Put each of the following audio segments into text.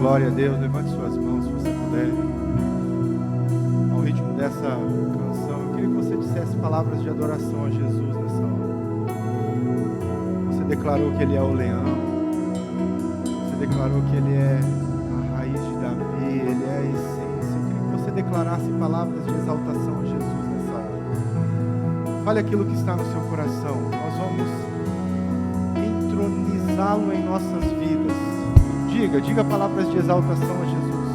Glória a Deus, levante suas mãos se você puder. Ao ritmo dessa canção, eu queria que você dissesse palavras de adoração a Jesus nessa hora. Você declarou que Ele é o leão, você declarou que Ele é a raiz de Davi, Ele é a essência. Eu queria que você declarasse palavras de exaltação a Jesus nessa hora. Fale aquilo que está no seu coração. Nós vamos entronizá-lo em nossas vidas. Diga palavras de exaltação a Jesus.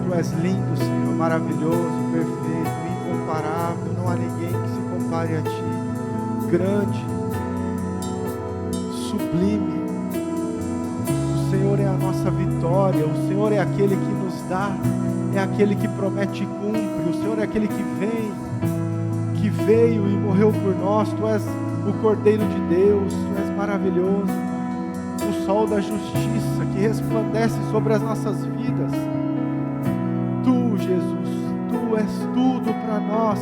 Tu és lindo, Senhor, maravilhoso, perfeito, incomparável. Não há ninguém que se compare a Ti. Grande, sublime. O Senhor é a nossa vitória. O Senhor é aquele que nos dá, é aquele que promete e cumpre. O Senhor é aquele que vem, que veio e morreu por nós. Tu és o Cordeiro de Deus. Tu és maravilhoso. O sol da justiça que resplandece sobre as nossas vidas. Tu, Jesus, Tu és tudo para nós,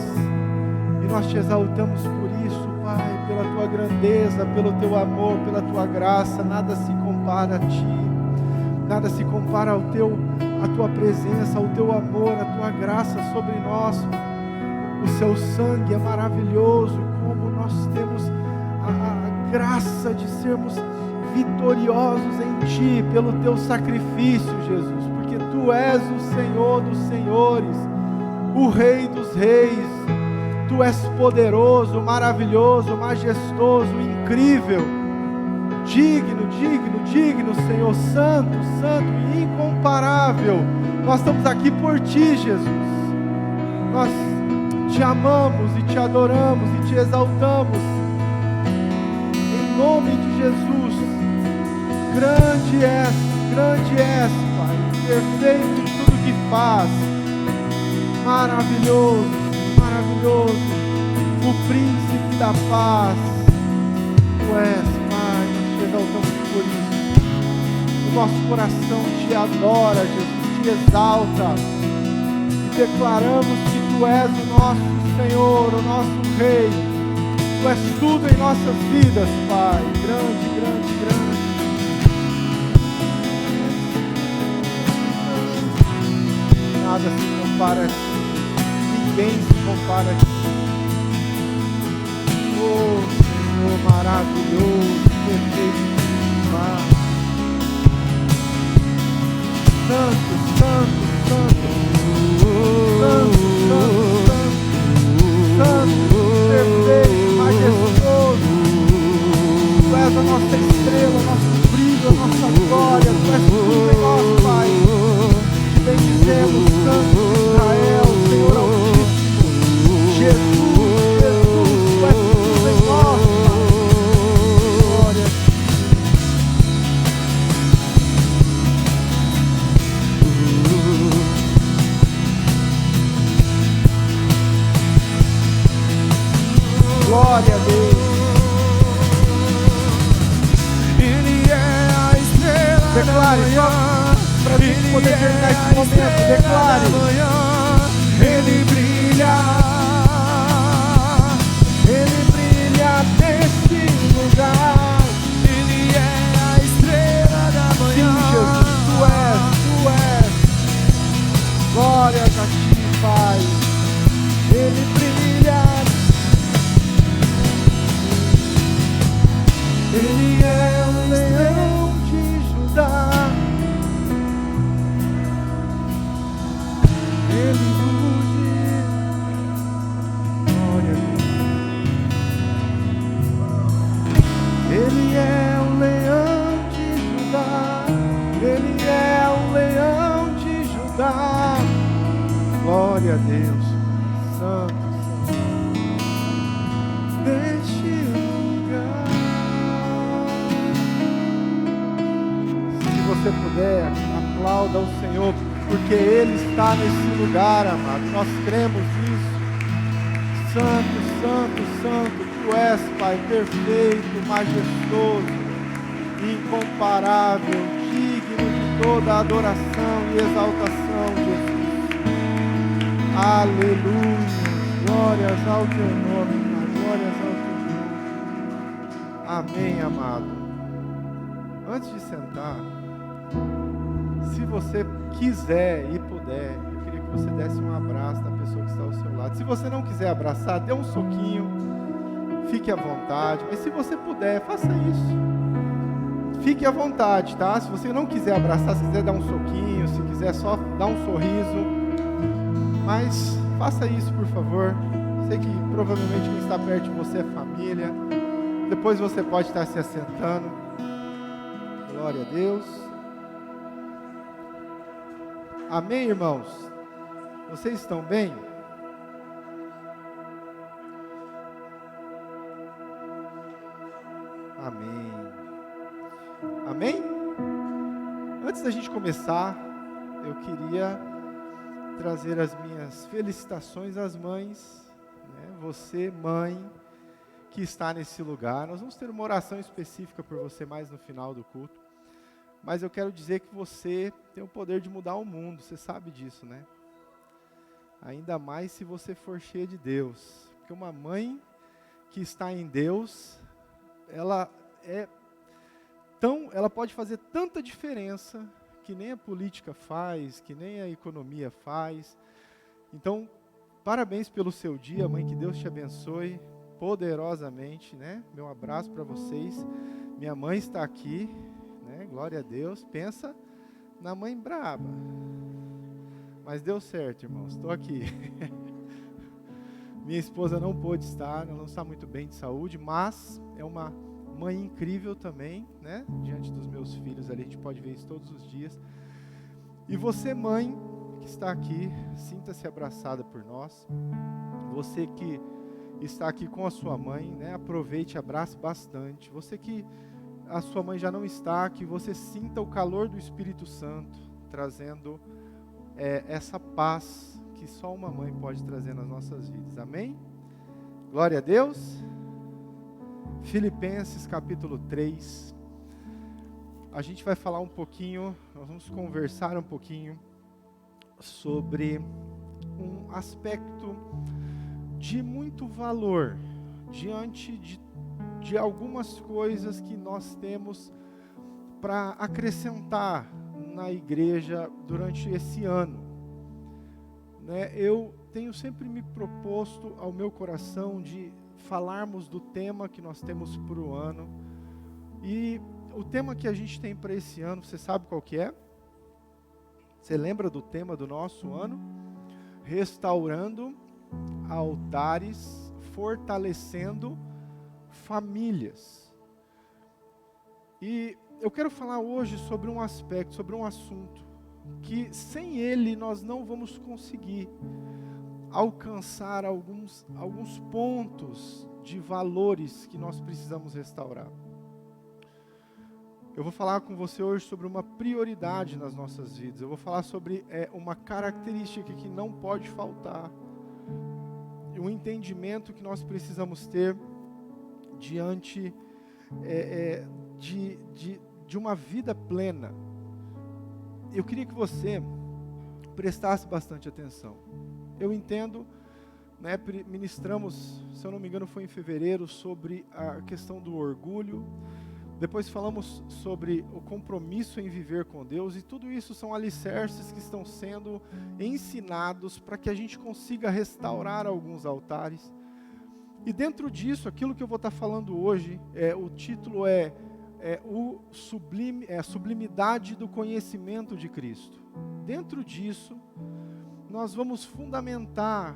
e nós Te exaltamos por isso, Pai, pela Tua grandeza, pelo Teu amor, pela Tua graça. Nada se compara a Ti, nada se compara a Tua presença, ao Teu amor, a Tua graça sobre nós. O Seu sangue é maravilhoso, como nós temos a graça de sermos vitoriosos em Ti, pelo Teu sacrifício, Jesus, porque Tu és o Senhor dos senhores, o Rei dos reis. Tu és poderoso, maravilhoso, majestoso, incrível, digno, Senhor, santo e incomparável. Nós estamos aqui por Ti, Jesus. Nós Te amamos e Te adoramos e Te exaltamos em nome de Jesus. Grande és, Pai, perfeito em tudo que faz, maravilhoso, o príncipe da paz. Tu és, Pai, nós Te exaltamos por isso. O nosso coração Te adora, Jesus, Te exalta, e declaramos que Tu és o nosso Senhor, o nosso Rei. Tu és tudo em nossas vidas, Pai, grande. Nada se compara a Ti, ninguém se compara a Ti. Oh, Senhor maravilhoso, perfeito, perfeito, majestoso. Tu és a nossa estrela, o nosso brilho, a nossa glória. Tu és tudo em nós, Pai. Bendizemos, Santo de Israel, Senhor Altíssimo, Jesus, Tu és tudo em nós, Pai. Glória a Ti. Glória a Deus. Ele é a estrela. Declare, só para a gente poder terminar esse momento. Declare. Ele brilha nesse lugar. Ele é a estrela da manhã. Sim, Jesus, Tu és. Glórias a Ti, Pai. Ele brilha. Ele é o leão de Judá. Ele ruge. Glória a Deus. Ele é o leão de Judá. Ele é o leão de Judá. Glória a Deus. Santo. Neste lugar. Se você puder, aplauda o Senhor, porque Ele está nesse lugar, amado. Nós cremos nisso. Santo, Tu és, Pai, perfeito, majestoso, incomparável, digno de toda adoração e exaltação, Jesus. Aleluia. Glórias ao Teu nome, Pai. Glórias ao Teu nome. Amém, amado. Antes de sentar, se você quiser e puder, eu queria que você desse um abraço na pessoa que está ao seu lado. Se você não quiser abraçar, dê um soquinho, fique à vontade. Mas se você puder, faça isso. Fique à vontade, tá? Se você não quiser abraçar, se quiser dar um soquinho, se quiser só dar um sorriso, mas faça isso, por favor. Sei que provavelmente quem está perto de você é família. Depois você pode estar se assentando. Glória a Deus. Amém, irmãos? Vocês estão bem? Amém. Amém? Antes da gente começar, eu queria trazer as minhas felicitações às mães, né? Você, mãe, que está nesse lugar. Nós vamos ter uma oração específica por você mais no final do culto. Mas eu quero dizer que você tem o poder de mudar o mundo, você sabe disso, né? Ainda mais se você for cheia de Deus. Porque uma mãe que está em Deus, ela pode fazer tanta diferença que nem a política faz, que nem a economia faz. Então, parabéns pelo seu dia, mãe, que Deus te abençoe poderosamente, né? Meu abraço para vocês. Minha mãe está aqui. Glória a Deus. Pensa na mãe braba. Mas deu certo, irmãos. Estou aqui. Minha esposa não pôde estar, ela não está muito bem de saúde, mas é uma mãe incrível também, né? Diante dos meus filhos ali, a gente pode ver isso todos os dias. E você, mãe, que está aqui, sinta-se abraçada por nós. Você que está aqui com a sua mãe, né? Aproveite, abrace bastante. Você que a sua mãe já não está, que você sinta o calor do Espírito Santo, trazendo essa paz que só uma mãe pode trazer nas nossas vidas. Amém? Glória a Deus. Filipenses capítulo 3. A gente vai falar um pouquinho, nós vamos conversar um pouquinho sobre um aspecto de muito valor diante de algumas coisas que nós temos para acrescentar na igreja durante esse ano, né? Eu tenho sempre me proposto ao meu coração de falarmos do tema que nós temos para o ano, e o tema que a gente tem para esse ano, você sabe qual que é? Você lembra do tema do nosso ano? Restaurando altares, fortalecendo famílias. E eu quero falar hoje sobre um aspecto, sobre um assunto que sem ele nós não vamos conseguir alcançar alguns pontos de valores que nós precisamos restaurar. Eu vou falar com você hoje sobre uma prioridade nas nossas vidas. Eu vou falar sobre uma característica que não pode faltar, um entendimento que nós precisamos ter diante de uma vida plena. Eu queria que você prestasse bastante atenção. Eu entendo, né, ministramos, se eu não me engano foi em fevereiro, sobre a questão do orgulho. Depois falamos sobre o compromisso em viver com Deus, e tudo isso são alicerces que estão sendo ensinados para que a gente consiga restaurar alguns altares. E dentro disso, aquilo que eu vou estar falando hoje, o título é a sublimidade do conhecimento de Cristo. Dentro disso, nós vamos fundamentar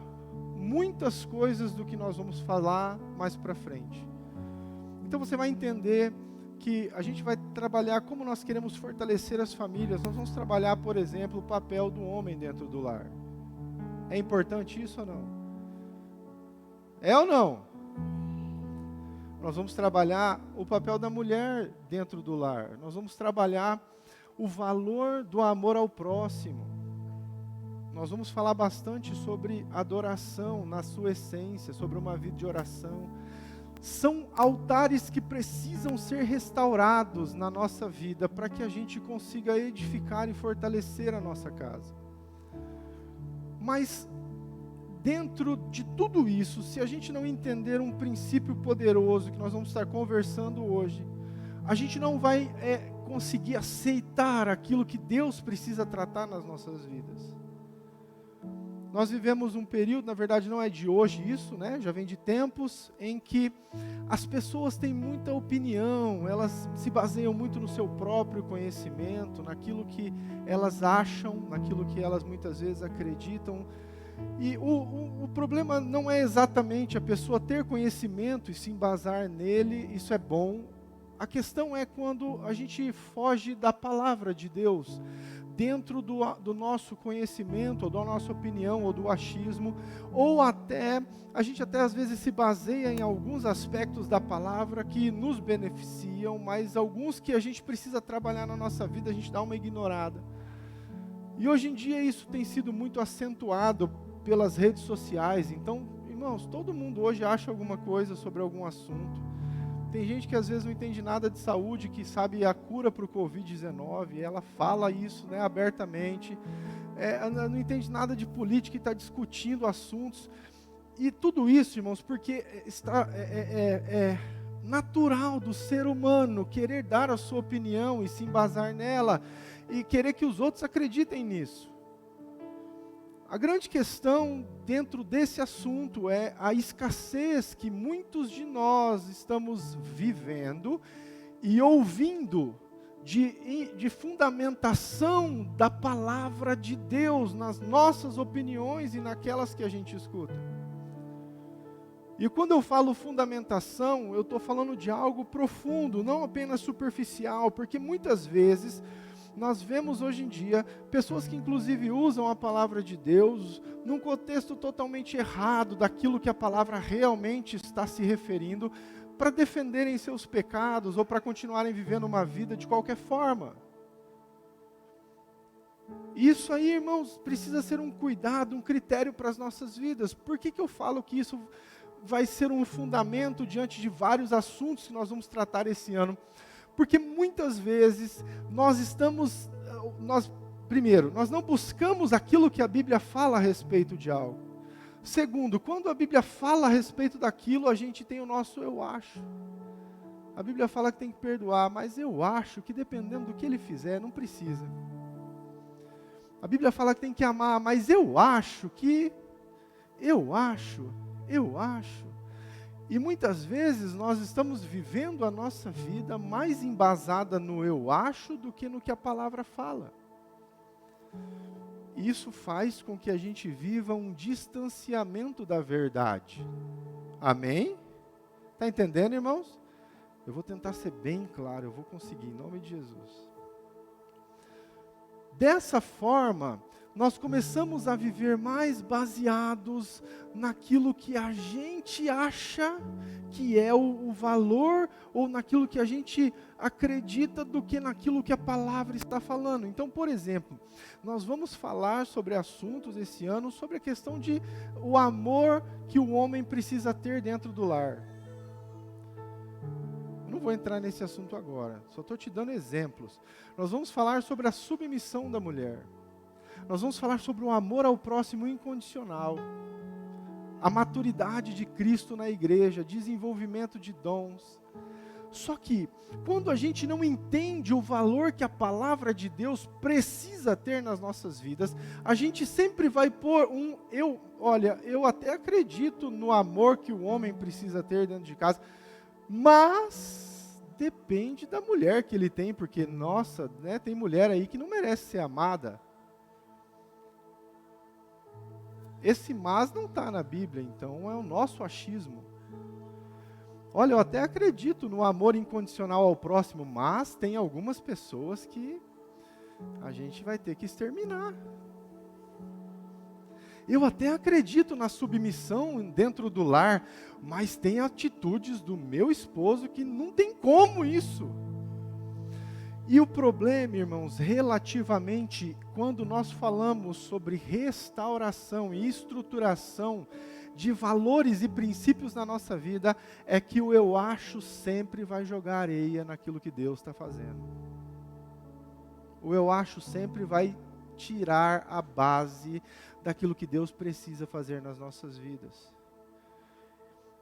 muitas coisas do que nós vamos falar mais para frente. Então você vai entender que a gente vai trabalhar como nós queremos fortalecer as famílias. Nós vamos trabalhar, por exemplo, o papel do homem dentro do lar. É importante isso ou não? É ou não? Nós vamos trabalhar o papel da mulher dentro do lar. Nós vamos trabalhar o valor do amor ao próximo. Nós vamos falar bastante sobre adoração na sua essência, sobre uma vida de oração. São altares que precisam ser restaurados na nossa vida para que a gente consiga edificar e fortalecer a nossa casa. Mas dentro de tudo isso, se a gente não entender um princípio poderoso que nós vamos estar conversando hoje, a gente não vai conseguir aceitar aquilo que Deus precisa tratar nas nossas vidas. Nós vivemos um período, na verdade não é de hoje isso, né? Já vem de tempos em que as pessoas têm muita opinião, elas se baseiam muito no seu próprio conhecimento, naquilo que elas acham, naquilo que elas muitas vezes acreditam. E o problema não é exatamente a pessoa ter conhecimento e se embasar nele, isso é bom. A questão é quando a gente foge da palavra de Deus, dentro do nosso conhecimento, ou da nossa opinião, ou do achismo, ou até, a gente até às vezes se baseia em alguns aspectos da palavra que nos beneficiam, mas alguns que a gente precisa trabalhar na nossa vida, a gente dá uma ignorada. E hoje em dia isso tem sido muito acentuado pelas redes sociais. Então, irmãos, todo mundo hoje acha alguma coisa sobre algum assunto. Tem gente que às vezes não entende nada de saúde, que sabe a cura para o Covid-19, ela fala isso, né, abertamente, não entende nada de política e está discutindo assuntos, e tudo isso, irmãos, porque é natural do ser humano querer dar a sua opinião e se embasar nela, e querer que os outros acreditem nisso. A grande questão dentro desse assunto é a escassez que muitos de nós estamos vivendo e ouvindo de fundamentação da palavra de Deus nas nossas opiniões e naquelas que a gente escuta. E quando eu falo fundamentação, eu estou falando de algo profundo, não apenas superficial, porque muitas vezes nós vemos hoje em dia pessoas que inclusive usam a palavra de Deus num contexto totalmente errado daquilo que a palavra realmente está se referindo, para defenderem seus pecados ou para continuarem vivendo uma vida de qualquer forma. Isso aí, irmãos, precisa ser um cuidado, um critério para as nossas vidas. Por que eu falo que isso vai ser um fundamento diante de vários assuntos que nós vamos tratar esse ano? Porque muitas vezes primeiro, nós não buscamos aquilo que a Bíblia fala a respeito de algo. Segundo, quando a Bíblia fala a respeito daquilo, a gente tem o nosso eu acho. A Bíblia fala que tem que perdoar, mas eu acho que dependendo do que ele fizer, não precisa. A Bíblia fala que tem que amar, mas eu acho. E muitas vezes nós estamos vivendo a nossa vida mais embasada no eu acho do que no que a palavra fala. Isso faz com que a gente viva um distanciamento da verdade. Amém? Está entendendo, irmãos? Eu vou tentar ser bem claro, eu vou conseguir, em nome de Jesus. Dessa forma, nós começamos a viver mais baseados naquilo que a gente acha que é o valor, ou naquilo que a gente acredita, do que naquilo que a palavra está falando. Então, por exemplo, nós vamos falar sobre assuntos esse ano, sobre a questão de o amor que o homem precisa ter dentro do lar. Eu não vou entrar nesse assunto agora, só estou te dando exemplos. Nós vamos falar sobre a submissão da mulher. Nós vamos falar sobre o amor ao próximo incondicional, a maturidade de Cristo na igreja, desenvolvimento de dons. Só que, quando a gente não entende o valor que a palavra de Deus precisa ter nas nossas vidas, a gente sempre vai pôr eu até acredito no amor que o homem precisa ter dentro de casa, mas depende da mulher que ele tem, porque, nossa, né, tem mulher aí que não merece ser amada. Esse mas não está na Bíblia, então é o nosso achismo. Olha, eu até acredito no amor incondicional ao próximo, mas tem algumas pessoas que a gente vai ter que exterminar. Eu até acredito na submissão dentro do lar, mas tem atitudes do meu esposo que não tem como isso. E o problema, irmãos, relativamente, quando nós falamos sobre restauração e estruturação de valores e princípios na nossa vida, é que o eu acho sempre vai jogar areia naquilo que Deus está fazendo. O eu acho sempre vai tirar a base daquilo que Deus precisa fazer nas nossas vidas.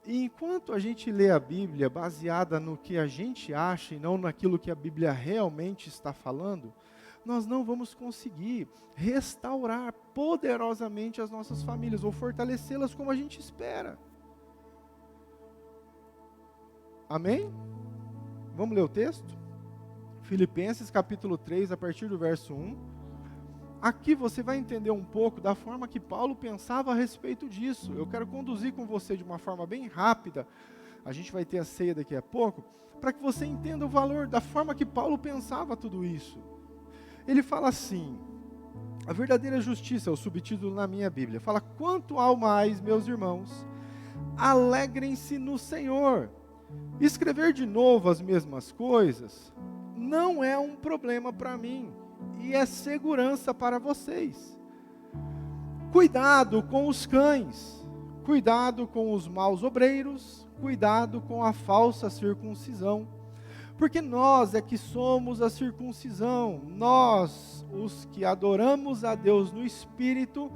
E enquanto a gente lê a Bíblia baseada no que a gente acha e não naquilo que a Bíblia realmente está falando, nós não vamos conseguir restaurar poderosamente as nossas famílias ou fortalecê-las como a gente espera. Amém? Vamos ler o texto? Filipenses capítulo 3, a partir do verso 1. Aqui você vai entender um pouco da forma que Paulo pensava a respeito disso. Eu quero conduzir com você de uma forma bem rápida, a gente vai ter a ceia daqui a pouco, para que você entenda o valor da forma que Paulo pensava tudo isso. Ele fala assim, a verdadeira justiça, é o subtítulo na minha Bíblia, fala, quanto ao mais, meus irmãos, alegrem-se no Senhor. Escrever de novo as mesmas coisas não é um problema para mim, e é segurança para vocês. Cuidado com os cães, cuidado com os maus obreiros, cuidado com a falsa circuncisão, porque nós é que somos a circuncisão, nós, os que adoramos a Deus no Espírito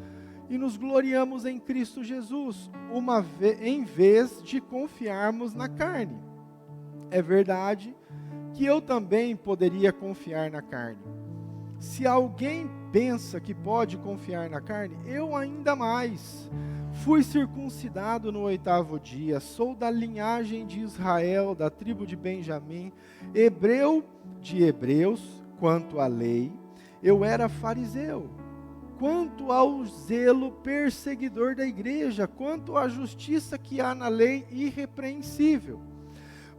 e nos gloriamos em Cristo Jesus, em vez de confiarmos na carne. É verdade que eu também poderia confiar na carne. Se alguém pensa que pode confiar na carne, eu ainda mais. Fui circuncidado no 8º dia, sou da linhagem de Israel, da tribo de Benjamim, hebreu de hebreus, quanto à lei, eu era fariseu. Quanto ao zelo, perseguidor da igreja, quanto à justiça que há na lei, irrepreensível.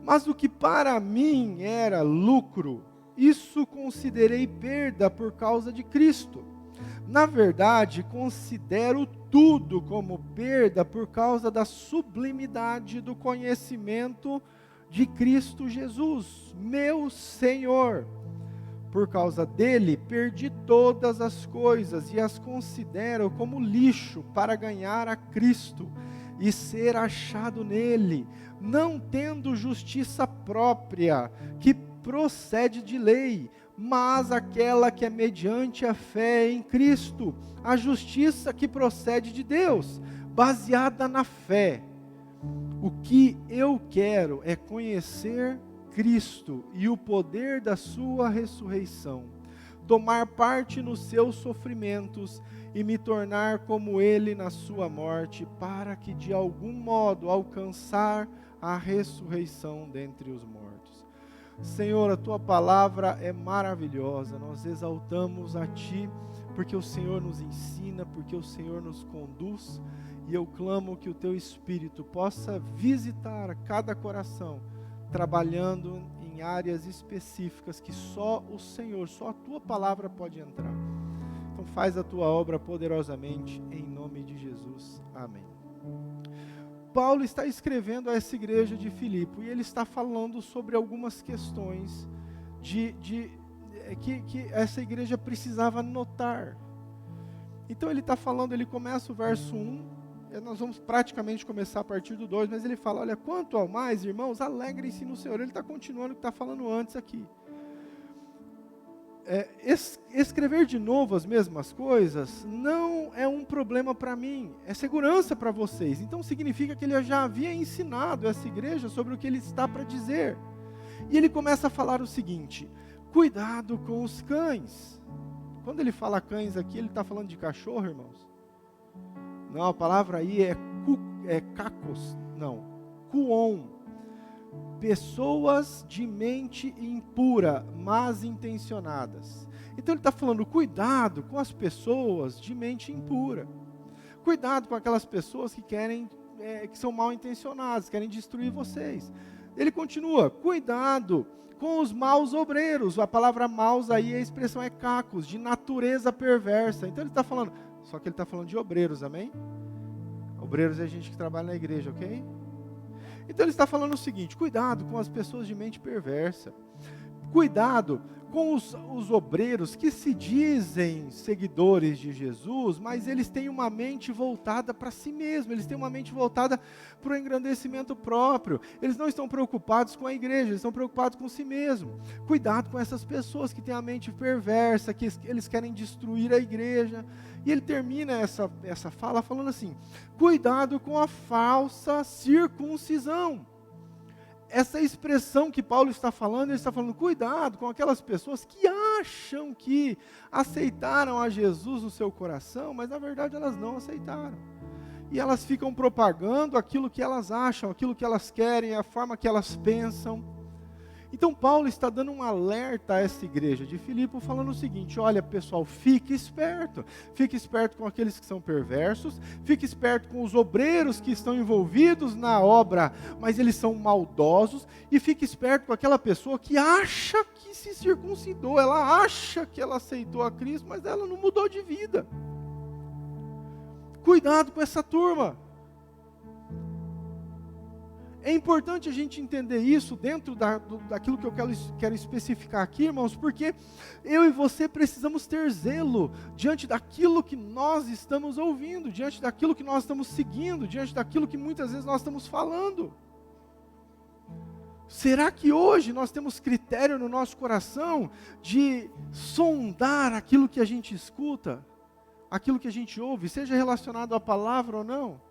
Mas o que para mim era lucro, isso considerei perda por causa de Cristo. Na verdade, considero tudo como perda por causa da sublimidade do conhecimento de Cristo Jesus, meu Senhor. Por causa dele, perdi todas as coisas e as considero como lixo para ganhar a Cristo e ser achado nele, não tendo justiça própria, que procede de lei, mas aquela que é mediante a fé em Cristo, a justiça que procede de Deus, baseada na fé. O que eu quero é conhecer Cristo e o poder da sua ressurreição, tomar parte nos seus sofrimentos e me tornar como ele na sua morte, para que de algum modo alcançar a ressurreição dentre os mortos. Senhor, a tua palavra é maravilhosa, nós exaltamos a ti, porque o Senhor nos ensina, porque o Senhor nos conduz, e eu clamo que o teu Espírito possa visitar cada coração, trabalhando em áreas específicas que só o Senhor, só a tua palavra pode entrar. Então faz a tua obra poderosamente, em nome de Jesus. Amém. Paulo está escrevendo a essa igreja de Filipe, e ele está falando sobre algumas questões que essa igreja precisava notar. Então ele está falando, ele começa o verso 1, nós vamos praticamente começar a partir do 2, mas ele fala, olha, quanto ao mais, irmãos, alegrem-se no Senhor. Ele está continuando o que está falando antes aqui. Escrever de novo as mesmas coisas não é um problema para mim, é segurança para vocês. Então significa que ele já havia ensinado essa igreja sobre o que ele está para dizer. E ele começa a falar o seguinte, cuidado com os cães. Quando ele fala cães aqui, ele está falando de cachorro, irmãos? Não, a palavra aí é cacos, não, kuon. Pessoas de mente impura, mas intencionadas. Então ele está falando, cuidado com as pessoas de mente impura. Cuidado com aquelas pessoas que que são mal intencionadas, querem destruir vocês. Ele continua, cuidado com os maus obreiros. A palavra maus aí, a expressão é cacos, de natureza perversa. Então ele está falando, só que ele está falando de obreiros, amém? Obreiros é a gente que trabalha na igreja, ok? Então ele está falando o seguinte, cuidado com as pessoas de mente perversa. Cuidado com os obreiros que se dizem seguidores de Jesus, mas eles têm uma mente voltada para si mesmo, eles têm uma mente voltada para o engrandecimento próprio, eles não estão preocupados com a igreja, eles estão preocupados com si mesmo. Cuidado com essas pessoas que têm a mente perversa, que eles querem destruir a igreja. E ele termina essa fala falando assim: cuidado com a falsa circuncisão. Essa expressão que Paulo está falando, ele está falando, cuidado com aquelas pessoas que acham que aceitaram a Jesus no seu coração, mas na verdade elas não aceitaram. E elas ficam propagando aquilo que elas acham, aquilo que elas querem, a forma que elas pensam. Então Paulo está dando um alerta a essa igreja de Filipe, falando o seguinte: olha pessoal, fique esperto com aqueles que são perversos, fique esperto com os obreiros que estão envolvidos na obra, mas eles são maldosos, e fique esperto com aquela pessoa que acha que se circuncidou, ela acha que ela aceitou a Cristo, mas ela não mudou de vida. Cuidado com essa turma. É importante a gente entender isso dentro daquilo que eu quero especificar aqui, irmãos, porque eu e você precisamos ter zelo diante daquilo que nós estamos ouvindo, diante daquilo que nós estamos seguindo, diante daquilo que muitas vezes nós estamos falando. Será que hoje nós temos critério no nosso coração de sondar aquilo que a gente escuta, aquilo que a gente ouve, seja relacionado à palavra ou não?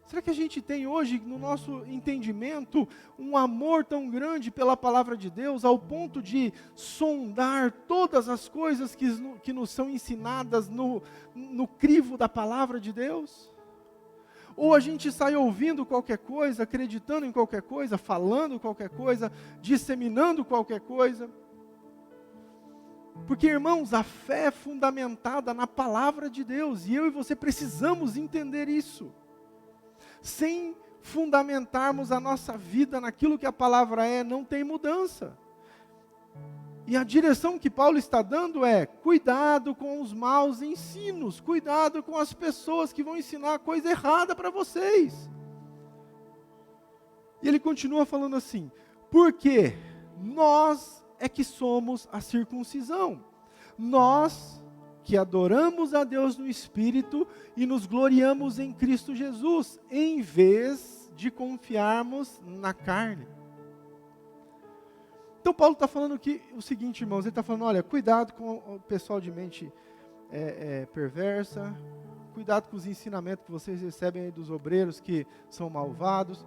Será que a gente tem hoje, no nosso entendimento, um amor tão grande pela palavra de Deus, ao ponto de sondar todas as coisas que nos são ensinadas no crivo da palavra de Deus? Ou a gente sai ouvindo qualquer coisa, acreditando em qualquer coisa, falando qualquer coisa, disseminando qualquer coisa? Porque, irmãos, a fé é fundamentada na palavra de Deus, e eu e você precisamos entender isso. Sem fundamentarmos a nossa vida naquilo que a palavra é, não tem mudança. E a direção que Paulo está dando é: cuidado com os maus ensinos, cuidado com as pessoas que vão ensinar coisa errada para vocês. E ele continua falando assim: porque nós é que somos a circuncisão, nós que adoramos a Deus no Espírito e nos gloriamos em Cristo Jesus, em vez de confiarmos na carne. Então Paulo está falando o seguinte, irmãos, ele está falando, olha, cuidado com o pessoal de mente perversa, cuidado com os ensinamentos que vocês recebem aí dos obreiros que são malvados,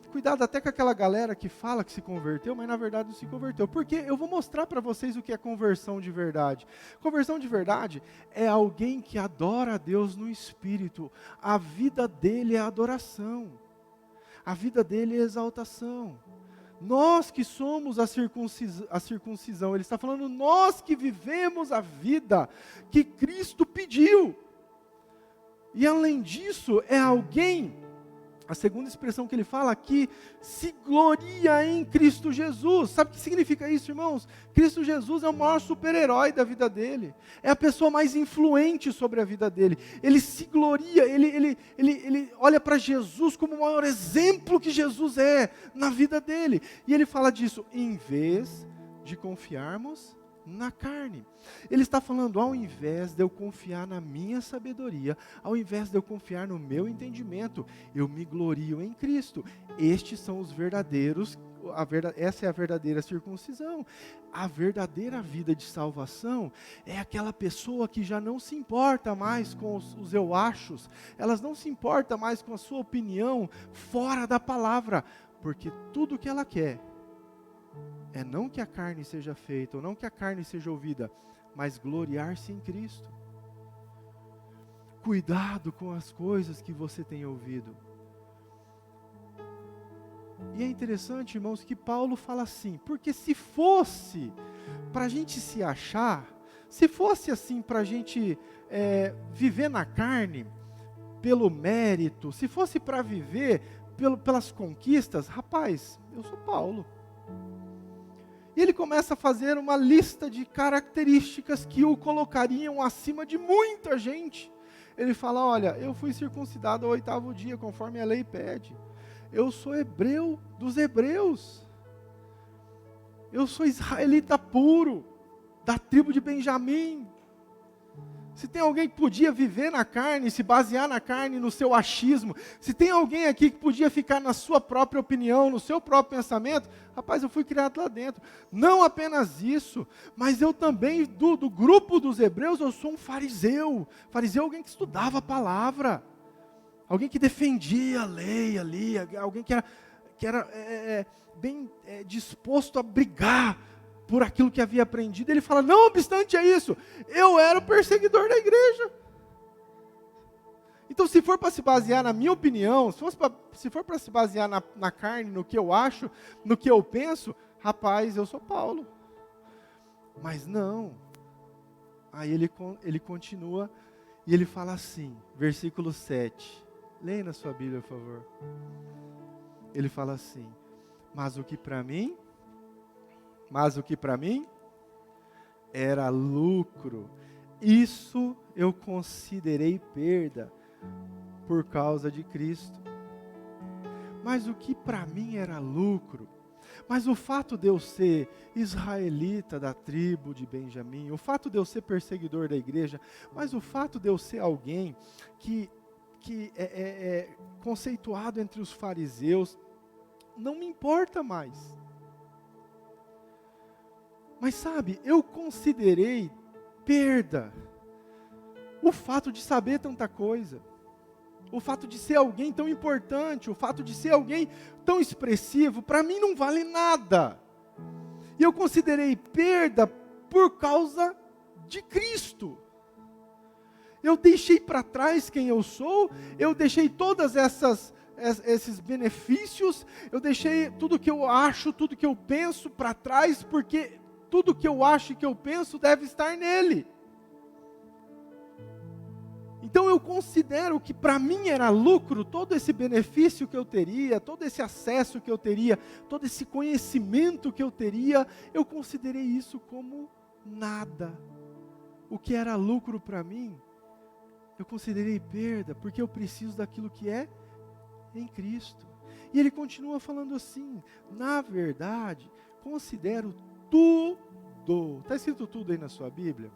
cuidado até com aquela galera que fala que se converteu, mas na verdade não se converteu. Porque eu vou mostrar para vocês o que é conversão de verdade. Conversão de verdade é alguém que adora a Deus no Espírito. A vida dele é adoração. A vida dele é exaltação. Nós que somos a circuncisão. Ele está falando, nós que vivemos a vida que Cristo pediu. E além disso, é alguém... A segunda expressão que ele fala aqui, se gloria em Cristo Jesus. Sabe o que significa isso, irmãos? Cristo Jesus é o maior super-herói da vida dele. É a pessoa mais influente sobre a vida dele. Ele se gloria, ele olha para Jesus como o maior exemplo que Jesus é na vida dele. E ele fala disso, em vez de confiarmos na carne. Ele está falando, ao invés de eu confiar na minha sabedoria, ao invés de eu confiar no meu entendimento, eu me glorio em Cristo. Estes são os verdadeiros, essa é a verdadeira circuncisão. A verdadeira vida de salvação é aquela pessoa que já não se importa mais com os eu achos, elas não se importa mais com a sua opinião fora da palavra, porque tudo que ela quer é não que a carne seja feita, ou não que a carne seja ouvida, mas gloriar-se em Cristo. Cuidado com as coisas que você tem ouvido. E é interessante, irmãos, que Paulo fala assim, porque se fosse para a gente se achar, se fosse assim para a gente viver na carne, pelo mérito, se fosse para viver pelas conquistas, rapaz, eu sou Paulo. E ele começa a fazer uma lista de características que o colocariam acima de muita gente. Ele fala, olha, eu fui circuncidado ao 8º dia, conforme a lei pede. Eu sou hebreu dos hebreus. Eu sou israelita puro, da tribo de Benjamim. Se tem alguém que podia viver na carne, se basear na carne, no seu achismo, se tem alguém aqui que podia ficar na sua própria opinião, no seu próprio pensamento, rapaz, eu fui criado lá dentro. Não apenas isso, mas eu também, do grupo dos hebreus, eu sou um fariseu. Fariseu é alguém que estudava a palavra, alguém que defendia a lei ali, alguém que era bem disposto a brigar por aquilo que havia aprendido. Ele fala, não obstante a isso, eu era o perseguidor da igreja. Então, se for para se basear na minha opinião, se for para se basear na carne, no que eu acho, no que eu penso, rapaz, eu sou Paulo. Mas não. Aí ele continua e ele fala assim, versículo 7. Leia na sua Bíblia, por favor. Ele fala assim, mas o que para mim era lucro, isso eu considerei perda por causa de Cristo. Mas o que para mim era lucro, mas o fato de eu ser israelita da tribo de Benjamim, o fato de eu ser perseguidor da igreja, mas o fato de eu ser alguém que é conceituado entre os fariseus, não me importa mais. Mas sabe, eu considerei perda o fato de saber tanta coisa, o fato de ser alguém tão importante, o fato de ser alguém tão expressivo, para mim não vale nada. E eu considerei perda por causa de Cristo. Eu deixei para trás quem eu sou, eu deixei todas esses benefícios, eu deixei tudo que eu acho, tudo que eu penso para trás, porque tudo que eu acho e que eu penso deve estar nele. Então eu considero que para mim era lucro todo esse benefício que eu teria, todo esse acesso que eu teria, todo esse conhecimento que eu teria, eu considerei isso como nada. O que era lucro para mim, eu considerei perda, porque eu preciso daquilo que é em Cristo. E ele continua falando assim, na verdade, considero tudo. Está escrito tudo aí na sua Bíblia?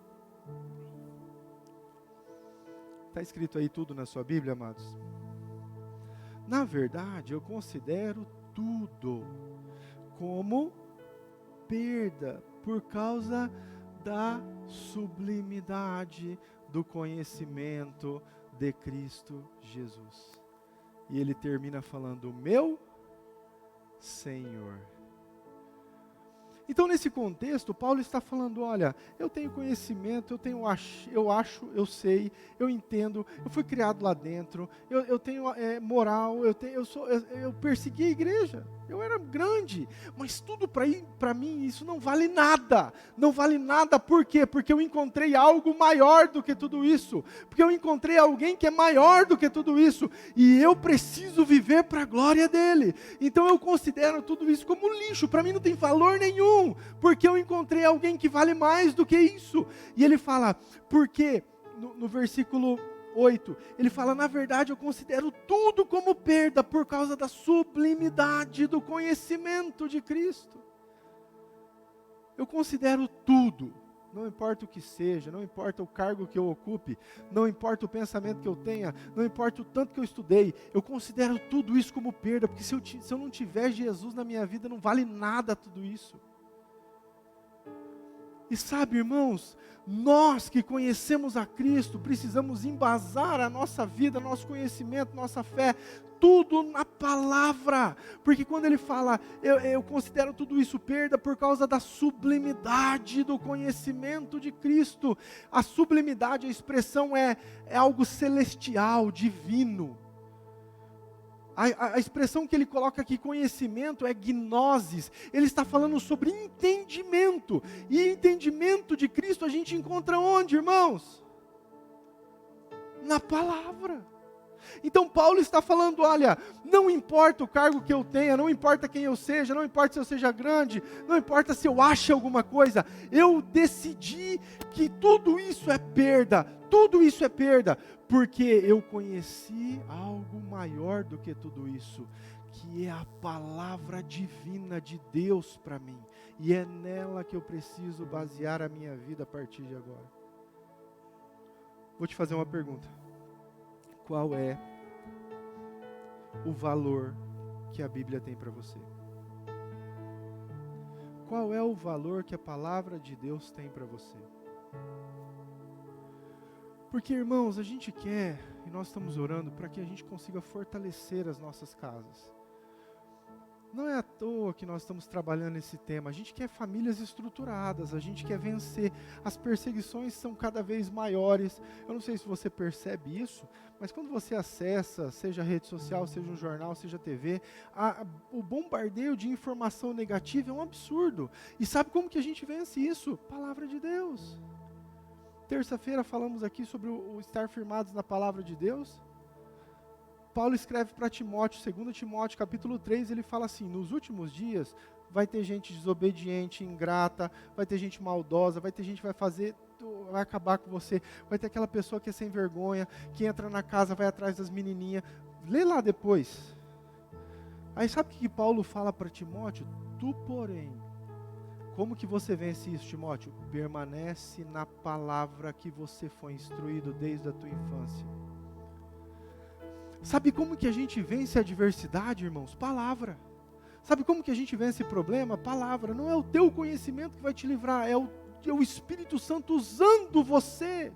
Está escrito aí tudo na sua Bíblia, amados? Na verdade, eu considero tudo como perda por causa da sublimidade do conhecimento de Cristo Jesus. E ele termina falando, meu Senhor. Então, nesse contexto, Paulo está falando, olha, eu tenho conhecimento, eu acho, eu sei, eu entendo, eu fui criado lá dentro, eu tenho moral, eu persegui a igreja, eu era grande, mas tudo para mim isso não vale nada. Não vale nada, por quê? Porque eu encontrei algo maior do que tudo isso, porque eu encontrei alguém que é maior do que tudo isso, e eu preciso viver para a glória dele. Então eu considero tudo isso como lixo, para mim não tem valor nenhum, porque eu encontrei alguém que vale mais do que isso. E ele fala, porque no versículo 8, ele fala, na verdade eu considero tudo como perda por causa da sublimidade do conhecimento de Cristo. Eu considero tudo, não importa o que seja, não importa o cargo que eu ocupe, não importa o pensamento que eu tenha, não importa o tanto que eu estudei, eu considero tudo isso como perda, porque se eu não tiver Jesus na minha vida, não vale nada tudo isso. E sabe, irmãos, nós que conhecemos a Cristo, precisamos embasar a nossa vida, nosso conhecimento, nossa fé, tudo na palavra, porque quando ele fala, eu considero tudo isso perda por causa da sublimidade do conhecimento de Cristo. A sublimidade, a expressão é algo celestial, divino. A expressão que ele coloca aqui, conhecimento, é gnosis. Ele está falando sobre entendimento. E entendimento de Cristo a gente encontra onde, irmãos? Na palavra. Então Paulo está falando, olha, não importa o cargo que eu tenha, não importa quem eu seja, não importa se eu seja grande, não importa se eu ache alguma coisa, eu decidi que tudo isso é perda, porque eu conheci algo maior do que tudo isso, que é a palavra divina de Deus para mim. E é nela que eu preciso basear a minha vida a partir de agora. Vou te fazer uma pergunta. Qual é o valor que a Bíblia tem para você? Qual é o valor que a palavra de Deus tem para você? Porque, irmãos, a gente quer, e nós estamos orando para que a gente consiga fortalecer as nossas casas. Não é à toa que nós estamos trabalhando esse tema. A gente quer famílias estruturadas, a gente quer vencer. As perseguições são cada vez maiores. Eu não sei se você percebe isso, mas quando você acessa, seja rede social, seja um jornal, seja TV, o bombardeio de informação negativa é um absurdo. E sabe como que a gente vence isso? Palavra de Deus. Terça-feira falamos aqui sobre o estar firmados na palavra de Deus. Paulo escreve para Timóteo, 2 Timóteo, capítulo 3, ele fala assim, nos últimos dias vai ter gente desobediente, ingrata, vai ter gente maldosa, vai ter gente que vai acabar com você, vai ter aquela pessoa que é sem vergonha, que entra na casa, vai atrás das menininhas. Lê lá depois. Aí sabe o que Paulo fala para Timóteo? Tu, porém, como que você vence isso, Timóteo? Permanece na palavra que você foi instruído desde a tua infância. Sabe como que a gente vence a adversidade, irmãos? Palavra. Sabe como que a gente vence problema? Palavra. Não é o teu conhecimento que vai te livrar, é o Espírito Santo usando você.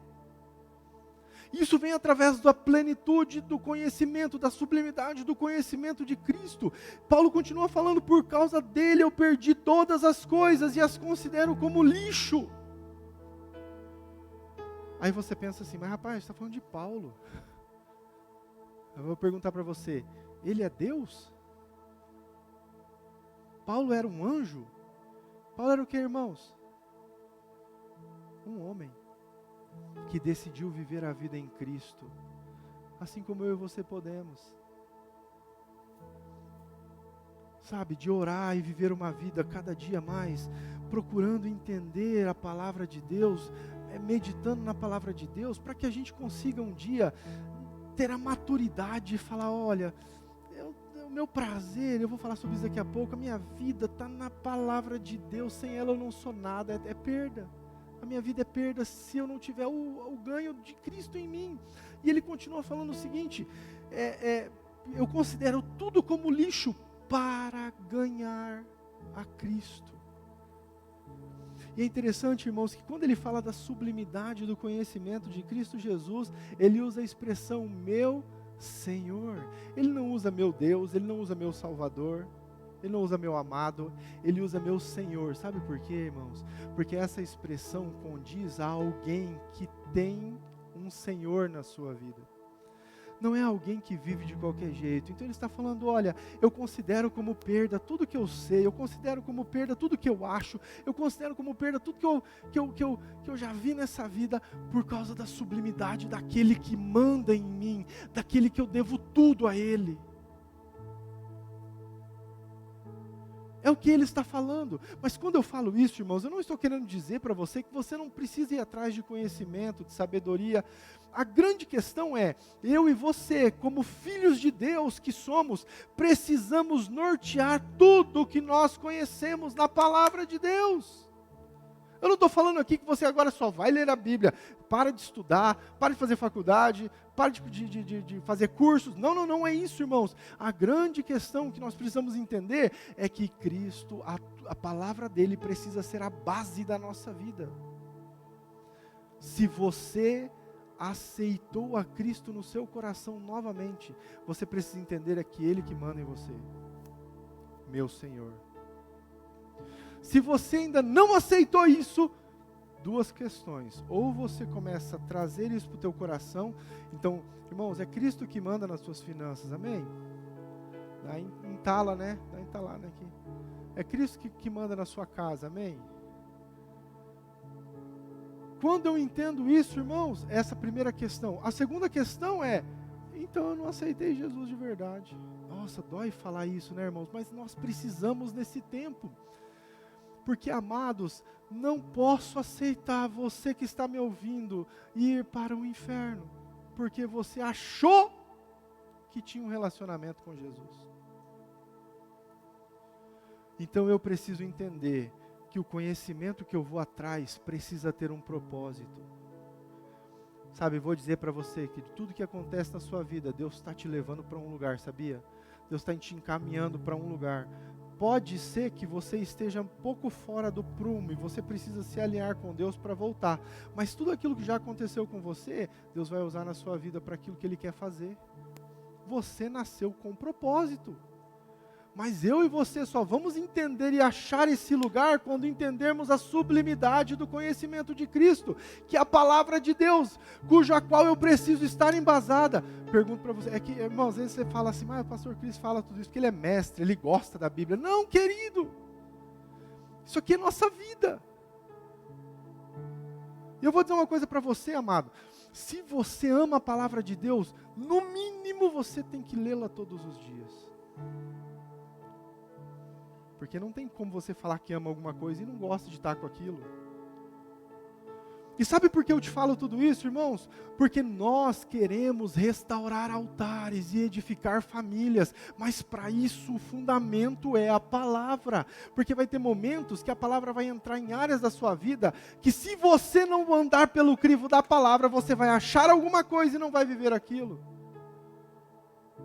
Isso vem através da plenitude do conhecimento, da sublimidade do conhecimento de Cristo. Paulo continua falando, por causa dele eu perdi todas as coisas e as considero como lixo. Aí você pensa assim, mas rapaz, você está falando de Paulo. Eu vou perguntar para você, ele é Deus? Paulo era um anjo? Paulo era o que, irmãos? Um homem que decidiu viver a vida em Cristo, assim como eu e você podemos. Sabe, de orar e viver uma vida cada dia mais, procurando entender a palavra de Deus, meditando na palavra de Deus, para que a gente consiga um dia ter a maturidade e falar, olha, o meu prazer, eu vou falar sobre isso daqui a pouco, a minha vida está na palavra de Deus, sem ela eu não sou nada, é perda. A minha vida é perda se eu não tiver o ganho de Cristo em mim. E ele continua falando o seguinte, eu considero tudo como lixo para ganhar a Cristo. E é interessante, irmãos, que quando ele fala da sublimidade do conhecimento de Cristo Jesus, ele usa a expressão meu Senhor. Ele não usa meu Deus, ele não usa meu Salvador, ele não usa meu amado, ele usa meu Senhor. Sabe por quê, irmãos? Porque essa expressão condiz a alguém que tem um Senhor na sua vida. Não é alguém que vive de qualquer jeito. Então ele está falando, olha, eu considero como perda tudo que eu sei, eu considero como perda tudo que eu acho, eu considero como perda tudo que eu já vi nessa vida, por causa da sublimidade daquele que manda em mim, daquele que eu devo tudo a ele. É o que ele está falando. Mas quando eu falo isso, irmãos, eu não estou querendo dizer para você que você não precisa ir atrás de conhecimento, de sabedoria. A grande questão é, eu e você, como filhos de Deus que somos, precisamos nortear tudo o que nós conhecemos na palavra de Deus. Eu não estou falando aqui que você agora só vai ler a Bíblia. Para de estudar, para de fazer faculdade, para de fazer cursos. Não, não é isso, irmãos. A grande questão que nós precisamos entender é que Cristo, a palavra dele precisa ser a base da nossa vida. Se você aceitou a Cristo no seu coração novamente, você precisa entender é que Ele que manda em você. Meu Senhor. Se você ainda não aceitou isso, duas questões. Ou você começa a trazer isso para o teu coração. Então, irmãos, é Cristo que manda nas suas finanças, amém? Entala, né? Dá entalar, né? Aqui. É Cristo que manda na sua casa, amém? Quando eu entendo isso, irmãos, essa primeira questão. A segunda questão é, então eu não aceitei Jesus de verdade. Nossa, dói falar isso, né, irmãos? Mas nós precisamos nesse tempo. Porque, amados, não posso aceitar você que está me ouvindo ir para o inferno, porque você achou que tinha um relacionamento com Jesus. Então eu preciso entender que o conhecimento que eu vou atrás precisa ter um propósito. Sabe, vou dizer para você que tudo que acontece na sua vida, Deus está te levando para um lugar, sabia? Deus está te encaminhando para um lugar. Pode ser que você esteja um pouco fora do prumo e você precisa se alinhar com Deus para voltar. Mas tudo aquilo que já aconteceu com você, Deus vai usar na sua vida para aquilo que Ele quer fazer. Você nasceu com propósito. Mas eu e você só vamos entender e achar esse lugar quando entendermos a sublimidade do conhecimento de Cristo, que é a palavra de Deus, cuja qual eu preciso estar embasada. Pergunto para você, é que, irmão, às vezes você fala assim, mas o pastor Cris fala tudo isso porque ele é mestre, ele gosta da Bíblia. Não, querido, isso aqui é nossa vida. E eu vou dizer uma coisa para você, amado, se você ama a palavra de Deus, no mínimo você tem que lê-la todos os dias. Porque não tem como você falar que ama alguma coisa e não gosta de estar com aquilo. E sabe por que eu te falo tudo isso, irmãos? Porque nós queremos restaurar altares e edificar famílias, mas para isso o fundamento é a palavra. Porque vai ter momentos que a palavra vai entrar em áreas da sua vida, que se você não andar pelo crivo da palavra, você vai achar alguma coisa e não vai viver aquilo.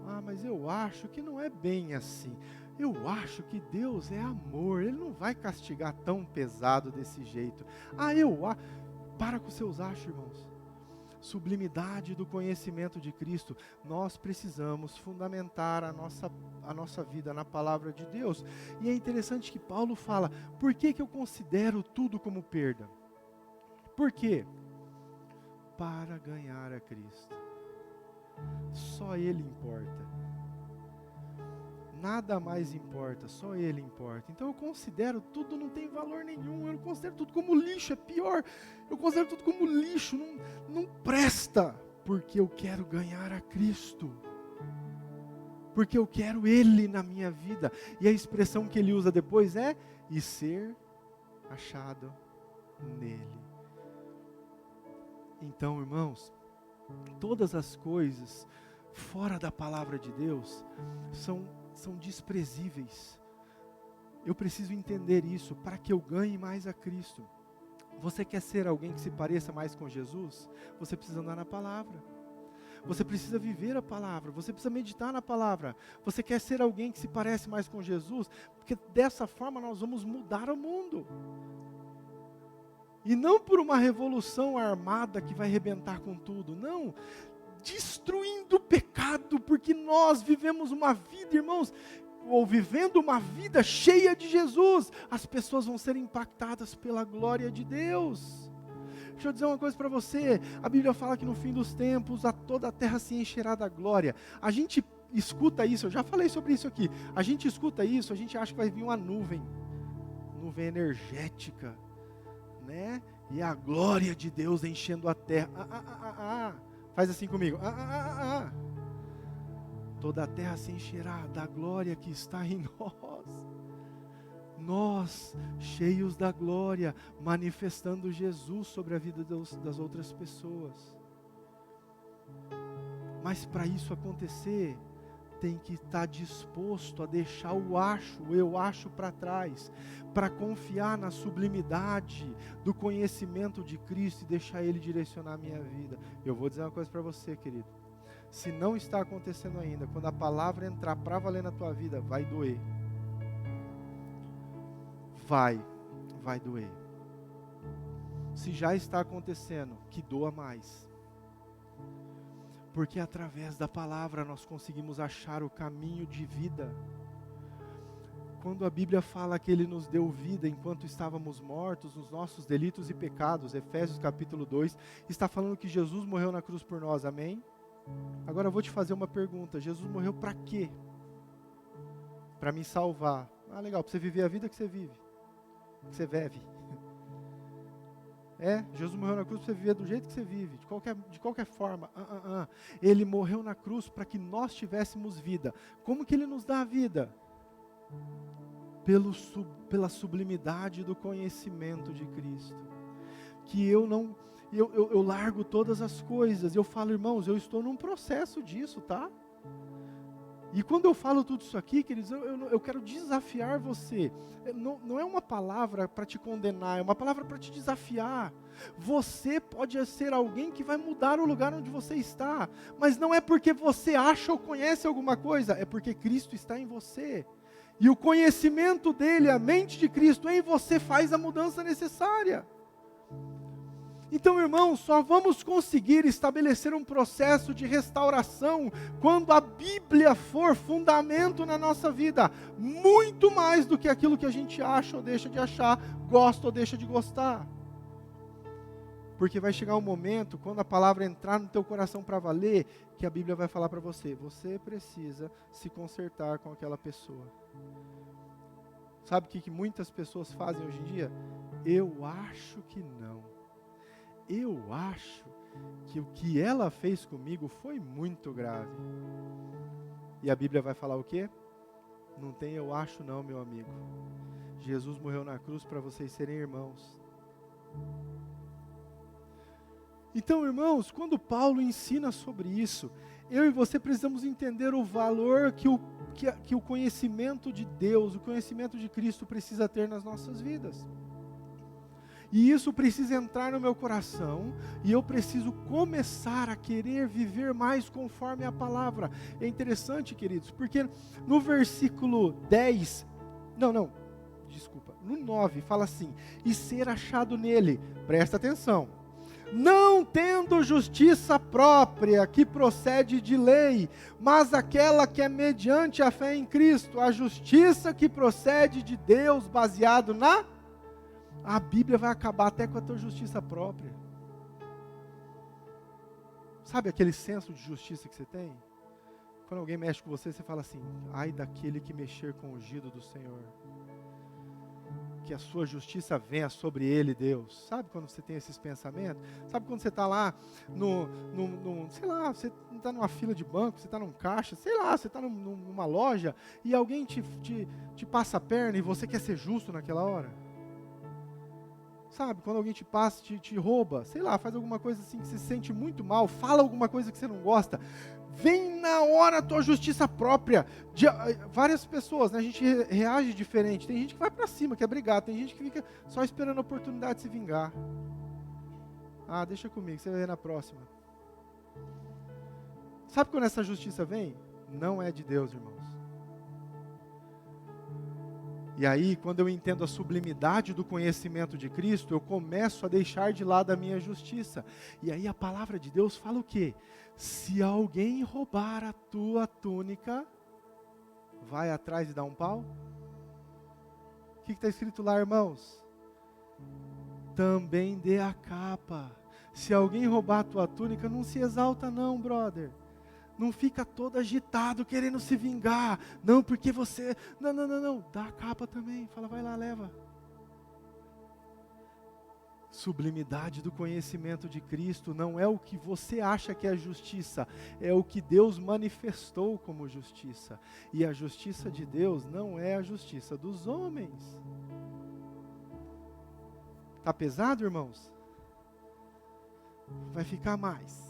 Ah, mas eu acho que não é bem assim. Eu acho que Deus é amor, Ele não vai castigar tão pesado desse jeito. Para com seus achos, irmãos. Sublimidade do conhecimento de Cristo. Nós precisamos fundamentar a nossa vida na palavra de Deus. E é interessante que Paulo fala, por que eu considero tudo como perda? Por quê? Para ganhar a Cristo. Só Ele importa. Nada mais importa, só Ele importa. Então eu considero tudo, não tem valor nenhum. Eu considero tudo como lixo, é pior. Eu considero tudo como lixo, não presta. Porque eu quero ganhar a Cristo. Porque eu quero Ele na minha vida. E a expressão que ele usa depois é, e ser achado nele. Então, irmãos, todas as coisas fora da palavra de Deus são desprezíveis. Eu preciso entender isso para que eu ganhe mais a Cristo. Você quer ser alguém que se pareça mais com Jesus? Você precisa andar na palavra. Você precisa viver a palavra. Você precisa meditar na palavra. Você quer ser alguém que se parece mais com Jesus? Porque dessa forma nós vamos mudar o mundo. E não por uma revolução armada que vai arrebentar com tudo. Não. Destruindo o pecado, porque nós vivemos uma vida, irmãos, ou vivendo uma vida cheia de Jesus, as pessoas vão ser impactadas pela glória de Deus. Deixa eu dizer uma coisa para você, a Bíblia fala que no fim dos tempos, toda a terra se encherá da glória. A gente escuta isso, eu já falei sobre isso aqui, a gente escuta isso, a gente acha que vai vir uma nuvem energética, né? E a glória de Deus enchendo a terra. Faz assim comigo. Toda a terra se encherá da glória que está em nós. Nós, cheios da glória, manifestando Jesus sobre a vida das outras pessoas. Mas para isso acontecer, tem que estar disposto a deixar eu acho para trás, para confiar na sublimidade do conhecimento de Cristo e deixar Ele direcionar a minha vida. Eu vou dizer uma coisa para você, querido. Se não está acontecendo ainda, quando a palavra entrar para valer na tua vida, vai doer. Vai doer. Se já está acontecendo, que doa mais. Porque através da palavra nós conseguimos achar o caminho de vida. Quando a Bíblia fala que Ele nos deu vida enquanto estávamos mortos nos nossos delitos e pecados, Efésios capítulo 2, está falando que Jesus morreu na cruz por nós, amém? Agora eu vou te fazer uma pergunta, Jesus morreu para quê? Para me salvar. Legal, para você viver a vida que você vive, que você vive. Jesus morreu na cruz para você viver do jeito que você vive, de qualquer forma. Ele morreu na cruz para que nós tivéssemos vida. Como que Ele nos dá a vida? Pela sublimidade do conhecimento de Cristo. Que eu largo todas as coisas. Eu falo, irmãos, eu estou num processo disso, tá? E quando eu falo tudo isso aqui, queridos, eu quero desafiar você. Não é uma palavra para te condenar, é uma palavra para te desafiar. Você pode ser alguém que vai mudar o lugar onde você está, mas não é porque você acha ou conhece alguma coisa, é porque Cristo está em você. E o conhecimento dele, a mente de Cristo em você faz a mudança necessária. Então, irmãos, só vamos conseguir estabelecer um processo de restauração quando a Bíblia for fundamento na nossa vida, muito mais do que aquilo que a gente acha ou deixa de achar, gosta ou deixa de gostar. Porque vai chegar um momento, quando a palavra entrar no teu coração para valer, que a Bíblia vai falar para você, você precisa se consertar com aquela pessoa. Sabe o que muitas pessoas fazem hoje em dia? Eu acho que não. Eu acho que o que ela fez comigo foi muito grave. E a Bíblia vai falar o quê? Não tem eu acho não, meu amigo. Jesus morreu na cruz para vocês serem irmãos. Então, irmãos, quando Paulo ensina sobre isso, eu e você precisamos entender o valor que o conhecimento de Deus, o conhecimento de Cristo precisa ter nas nossas vidas. E isso precisa entrar no meu coração, e eu preciso começar a querer viver mais conforme a palavra. É interessante, queridos, porque no versículo 10, no 9, fala assim, e ser achado nele, presta atenção, não tendo justiça própria que procede de lei, mas aquela que é mediante a fé em Cristo, a justiça que procede de Deus, baseado na... A Bíblia vai acabar até com a tua justiça própria. Sabe aquele senso de justiça que você tem? Quando alguém mexe com você, você fala assim, ai daquele que mexer com o ungido do Senhor. Que a sua justiça venha sobre ele, Deus. Sabe quando você tem esses pensamentos? Sabe quando você está lá, sei lá, você está numa fila de banco, você está num caixa, sei lá, você está numa loja, e alguém te passa a perna e você quer ser justo naquela hora? Sabe, quando alguém te passa, te rouba, sei lá, faz alguma coisa assim que você se sente muito mal, fala alguma coisa que você não gosta, vem na hora a tua justiça própria. Várias pessoas, né, a gente reage diferente, tem gente que vai pra cima, quer brigar, tem gente que fica só esperando a oportunidade de se vingar. Ah, deixa comigo, você vai ver na próxima. Sabe quando essa justiça vem? Não é de Deus, irmãos. E aí, quando eu entendo a sublimidade do conhecimento de Cristo, eu começo a deixar de lado a minha justiça. E aí a palavra de Deus fala o quê? Se alguém roubar a tua túnica, vai atrás e dá um pau? O que está escrito lá, irmãos? Também dê a capa. Se alguém roubar a tua túnica, não se exalta não, brother. Não fica todo agitado, querendo se vingar. Não, porque você... Não. Dá a capa também. Fala, vai lá, leva. Sublimidade do conhecimento de Cristo não é o que você acha que é justiça. É o que Deus manifestou como justiça. E a justiça de Deus não é a justiça dos homens. Tá pesado, irmãos? Vai ficar mais.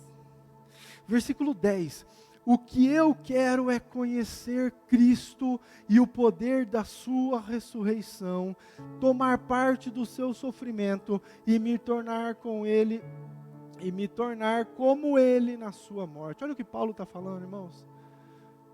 Versículo 10, o que eu quero é conhecer Cristo e o poder da sua ressurreição, tomar parte do seu sofrimento e me tornar com ele, e me tornar como ele na sua morte. Olha o que Paulo está falando, irmãos.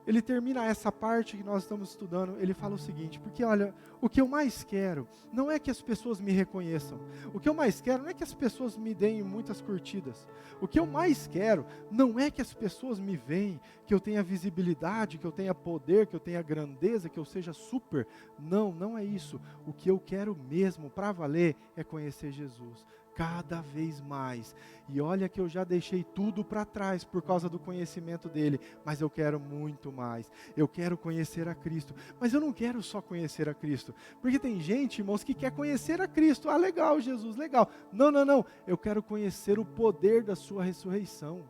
Ele termina essa parte que nós estamos estudando, ele fala o seguinte, porque olha, o que eu mais quero não é que as pessoas me reconheçam, o que eu mais quero não é que as pessoas me deem muitas curtidas, o que eu mais quero não é que as pessoas me veem, que eu tenha visibilidade, que eu tenha poder, que eu tenha grandeza, que eu seja super, não é isso, o que eu quero mesmo para valer é conhecer Jesus, cada vez mais, e olha que eu já deixei tudo para trás por causa do conhecimento dele, mas eu quero muito mais, eu quero conhecer a Cristo, mas eu não quero só conhecer a Cristo, porque tem gente, irmãos, que quer conhecer a Cristo, ah legal Jesus, legal, não, eu quero conhecer o poder da sua ressurreição,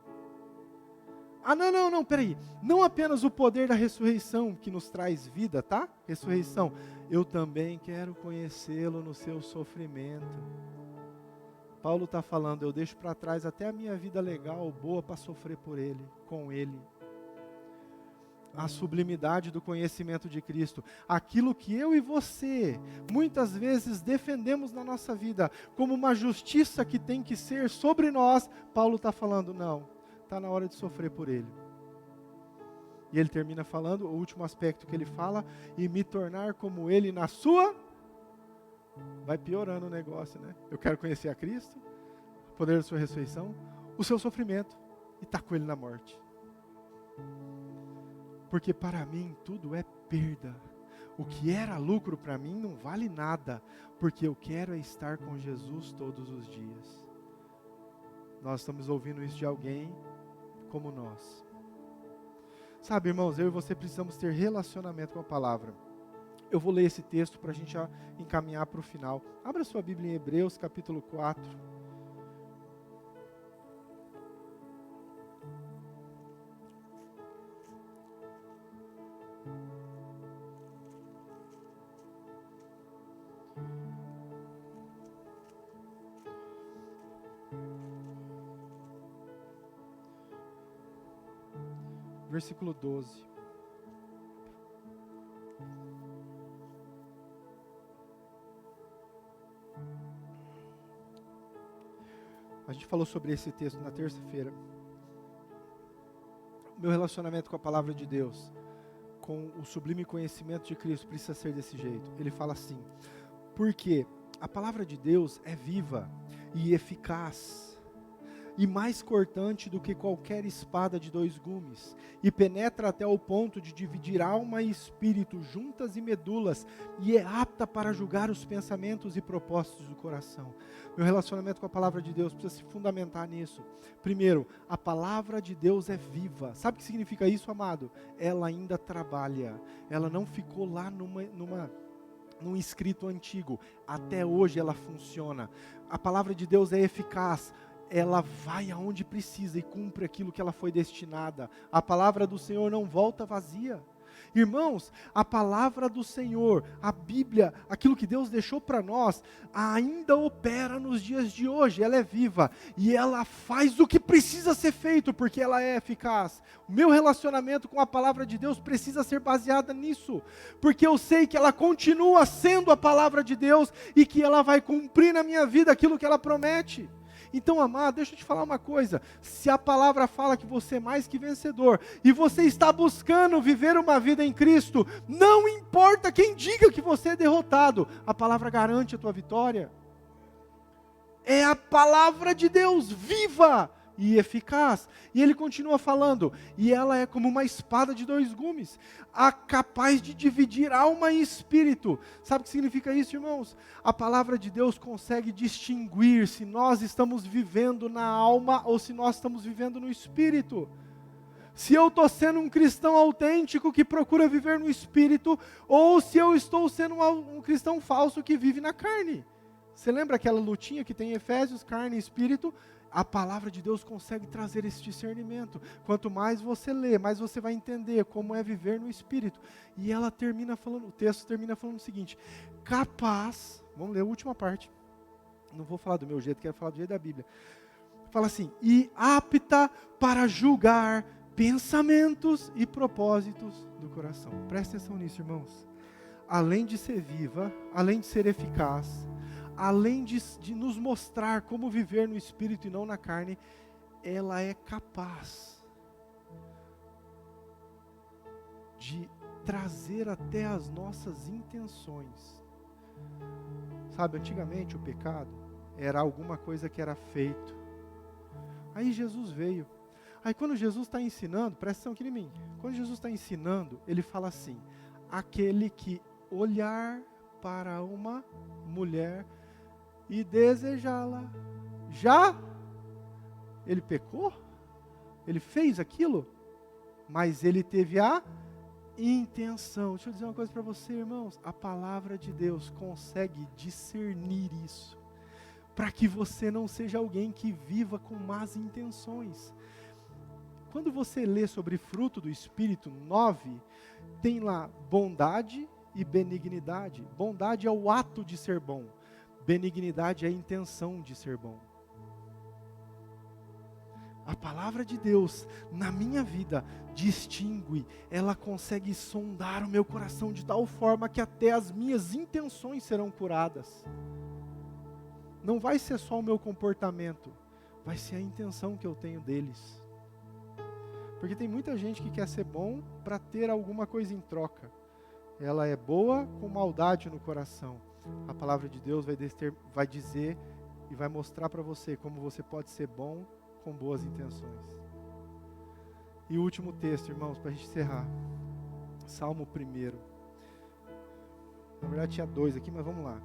ah não, peraí, não apenas o poder da ressurreição que nos traz vida, tá? Ressurreição, eu também quero conhecê-lo no seu sofrimento. Paulo está falando, eu deixo para trás até a minha vida legal, boa, para sofrer por ele, com ele. a sublimidade do conhecimento de Cristo. Aquilo que eu e você, muitas vezes, defendemos na nossa vida, como uma justiça que tem que ser sobre nós, Paulo está falando, não, está na hora de sofrer por Ele. E ele termina falando, o último aspecto que ele fala, e me tornar como Ele na sua... Vai piorando o negócio, né? Eu quero conhecer a Cristo, o poder da sua ressurreição, o seu sofrimento, e estar com Ele na morte. Porque para mim tudo é perda. O que era lucro para mim não vale nada, porque eu quero é estar com Jesus todos os dias. Nós estamos ouvindo isso de alguém como nós. Sabe, irmãos, eu e você precisamos ter relacionamento com a palavra. Eu vou ler esse texto para a gente já encaminhar para o final. Abra sua Bíblia em Hebreus, capítulo 4. Versículo 12. A gente falou sobre esse texto na terça-feira. O meu relacionamento com a palavra de Deus, com o sublime conhecimento de Cristo, precisa ser desse jeito. Ele fala assim, porque a palavra de Deus é viva e eficaz, e mais cortante do que qualquer espada de 2 gumes, e penetra até o ponto de dividir alma e espírito, juntas e medulas, e é apta para julgar os pensamentos e propósitos do coração. Meu relacionamento com a palavra de Deus precisa se fundamentar nisso. Primeiro, a palavra de Deus é viva. Sabe o que significa isso, amado? Ela ainda trabalha. Ela não ficou lá num escrito antigo. Até hoje ela funciona. A palavra de Deus é eficaz. Ela vai aonde precisa e cumpre aquilo que ela foi destinada. A palavra do Senhor não volta vazia. Irmãos, a palavra do Senhor, a Bíblia, aquilo que Deus deixou para nós, ainda opera nos dias de hoje. Ela é viva e ela faz o que precisa ser feito, porque ela é eficaz. O meu relacionamento com a palavra de Deus precisa ser baseado nisso, porque eu sei que ela continua sendo a palavra de Deus e que ela vai cumprir na minha vida aquilo que ela promete. Então, amado, deixa eu te falar uma coisa, se a palavra fala que você é mais que vencedor, e você está buscando viver uma vida em Cristo, não importa quem diga que você é derrotado, a palavra garante a tua vitória. É a palavra de Deus viva e eficaz. E ele continua falando, e ela é como uma espada de 2 gumes, capaz de dividir alma e espírito. Sabe o que significa isso, irmãos? A palavra de Deus consegue distinguir se nós estamos vivendo na alma ou se nós estamos vivendo no espírito. Se eu estou sendo um cristão autêntico que procura viver no espírito, ou se eu estou sendo um cristão falso que vive na carne. Você lembra aquela lutinha que tem em Efésios, carne e espírito? A palavra de Deus consegue trazer esse discernimento. Quanto mais você lê, mais você vai entender como é viver no Espírito. E ela termina falando, o texto termina falando o seguinte, capaz, vamos ler a última parte, não vou falar do meu jeito, quero falar do jeito da Bíblia. Fala assim, e apta para julgar pensamentos e propósitos do coração. Presta atenção nisso, irmãos. Além de ser viva, além de ser eficaz, além de nos mostrar como viver no Espírito e não na carne, ela é capaz de trazer até as nossas intenções. Sabe, antigamente o pecado era alguma coisa que era feito. Aí Jesus veio. Aí quando Jesus está ensinando, presta atenção aqui em mim. Quando Jesus está ensinando, ele fala assim, aquele que olhar para uma mulher e desejá-la, já ele pecou? Ele fez aquilo? Mas ele teve a intenção. Deixa eu dizer uma coisa para você, irmãos. A palavra de Deus consegue discernir isso, para que você não seja alguém que viva com más intenções. Quando você lê sobre fruto do Espírito 9, tem lá bondade e benignidade. Bondade é o ato de ser bom. Benignidade é a intenção de ser bom. A palavra de Deus na minha vida distingue, ela consegue sondar o meu coração de tal forma que até as minhas intenções serão curadas. Não vai ser só o meu comportamento, vai ser a intenção que eu tenho deles. Porque tem muita gente que quer ser bom para ter alguma coisa em troca. Ela é boa com maldade no coração. A palavra de Deus vai dizer e vai mostrar para você como você pode ser bom com boas intenções. E o último texto, irmãos, para a gente encerrar. Salmo 1. Na verdade tinha 2 aqui, mas vamos lá.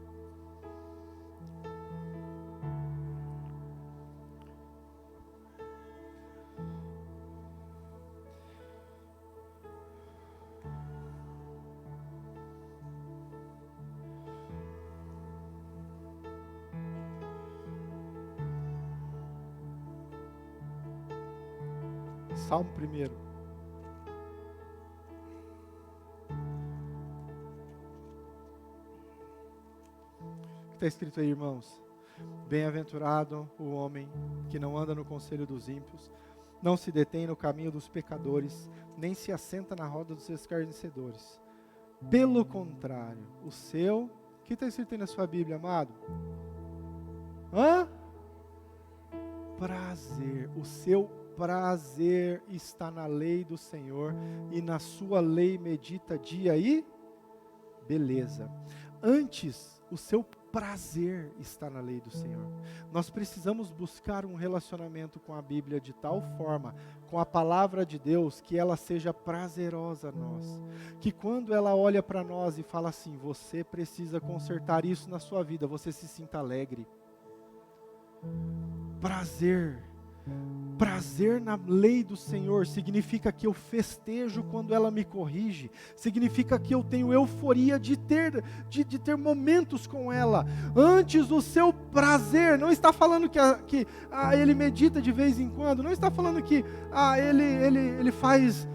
Salmo 1. O que está escrito aí, irmãos? Bem-aventurado o homem que não anda no conselho dos ímpios, não se detém no caminho dos pecadores, nem se assenta na roda dos escarnecedores. Pelo contrário, o que está escrito aí na sua Bíblia, amado? Prazer, o seu prazer está na lei do Senhor, e na sua lei medita dia e beleza. Antes, o seu prazer está na lei do Senhor. Nós precisamos buscar um relacionamento com a Bíblia de tal forma, com a palavra de Deus, que ela seja prazerosa a nós. Que quando ela olha para nós e fala assim, você precisa consertar isso na sua vida, você se sinta alegre. Prazer na lei do Senhor significa que eu festejo quando ela me corrige, significa que eu tenho euforia de ter momentos com ela. Antes, o seu prazer, não está falando que ele medita de vez em quando, não está falando que ele faz,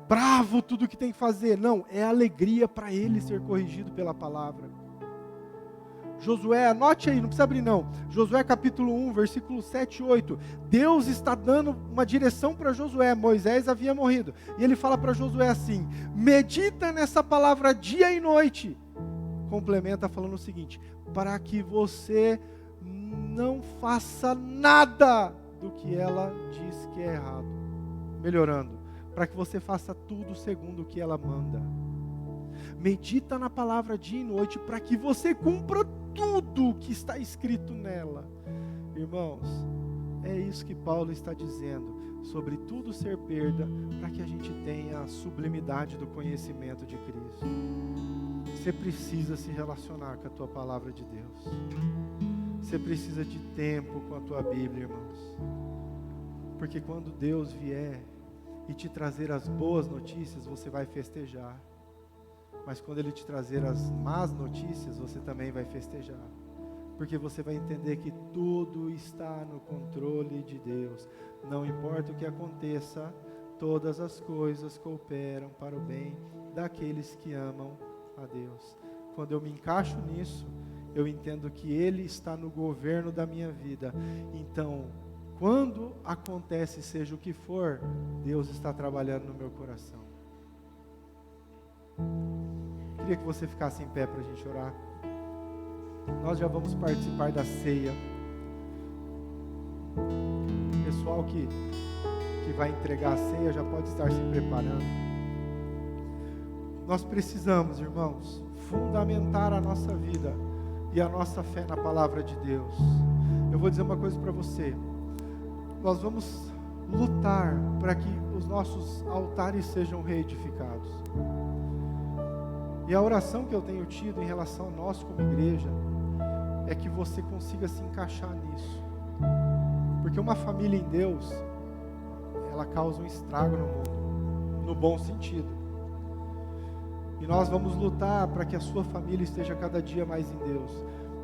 bravo tudo que tem que fazer, não, é alegria para ele ser corrigido pela palavra. Josué, anote aí, não precisa abrir não. Josué capítulo 1, versículo 7 e 8. Deus está dando uma direção para Josué. Moisés havia morrido. E ele fala para Josué assim: medita nessa palavra dia e noite. Complementa falando o seguinte: para que você não faça nada do que ela diz que é errado. Melhorando, para que você faça tudo segundo o que ela manda. Medita na palavra dia e noite para que você cumpra tudo que está escrito nela. Irmãos, é isso que Paulo está dizendo, sobre tudo ser perda, para que a gente tenha a sublimidade do conhecimento de Cristo. Você precisa se relacionar com a tua palavra de Deus. Você precisa de tempo com a tua Bíblia, irmãos. Porque quando Deus vier e te trazer as boas notícias, você vai festejar. Mas quando Ele te trazer as más notícias, você também vai festejar. Porque você vai entender que tudo está no controle de Deus. Não importa o que aconteça, todas as coisas cooperam para o bem daqueles que amam a Deus. Quando eu me encaixo nisso, eu entendo que Ele está no governo da minha vida. Então, quando acontece, seja o que for, Deus está trabalhando no meu coração. Queria que você ficasse em pé para a gente orar. Nós já vamos participar da ceia. O pessoal que vai entregar a ceia já pode estar se preparando. Nós precisamos, irmãos, fundamentar a nossa vida e a nossa fé na palavra de Deus. Eu vou dizer uma coisa para você. Nós vamos lutar para que os nossos altares sejam reedificados. E a oração que eu tenho tido em relação a nós como igreja é que você consiga se encaixar nisso. Porque uma família em Deus, ela causa um estrago no mundo, no bom sentido. E nós vamos lutar para que a sua família esteja cada dia mais em Deus.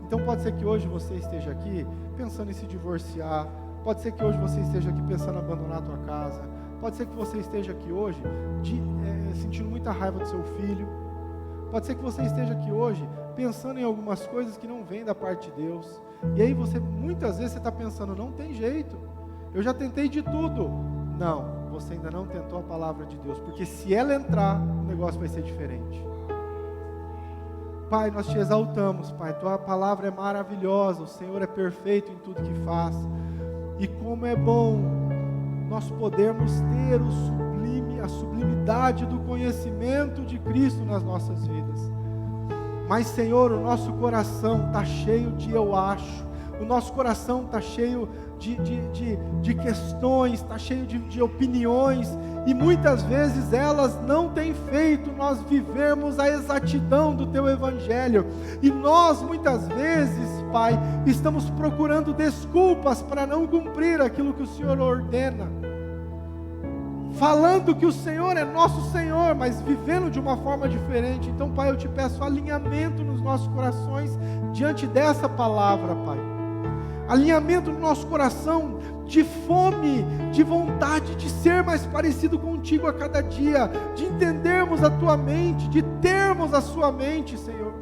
Então pode ser que hoje você esteja aqui pensando em se divorciar, pode ser que hoje você esteja aqui pensando em abandonar a tua casa, pode ser que você esteja aqui hoje sentindo muita raiva do seu filho. Pode ser que você esteja aqui hoje pensando em algumas coisas que não vêm da parte de Deus. E aí muitas vezes você está pensando, não tem jeito. eu já tentei de tudo. Não, você ainda não tentou a palavra de Deus, porque se ela entrar, o negócio vai ser diferente. Pai, nós te exaltamos, Pai, tua palavra é maravilhosa, o Senhor é perfeito em tudo que faz, e como é bom nós podermos ter a sublimidade do conhecimento de Cristo nas nossas vidas. Mas, Senhor, o nosso coração está cheio de eu acho, o nosso coração está cheio de questões, está cheio de opiniões, e muitas vezes elas não têm feito nós vivermos a exatidão do Teu Evangelho, e nós muitas vezes, Pai, estamos procurando desculpas para não cumprir aquilo que o Senhor ordena, falando que o Senhor é nosso Senhor, mas vivendo de uma forma diferente. Então, Pai, eu te peço alinhamento nos nossos corações diante dessa palavra, Pai. Alinhamento no nosso coração de fome, de vontade de ser mais parecido contigo a cada dia, de entendermos a tua mente, de termos a sua mente, Senhor,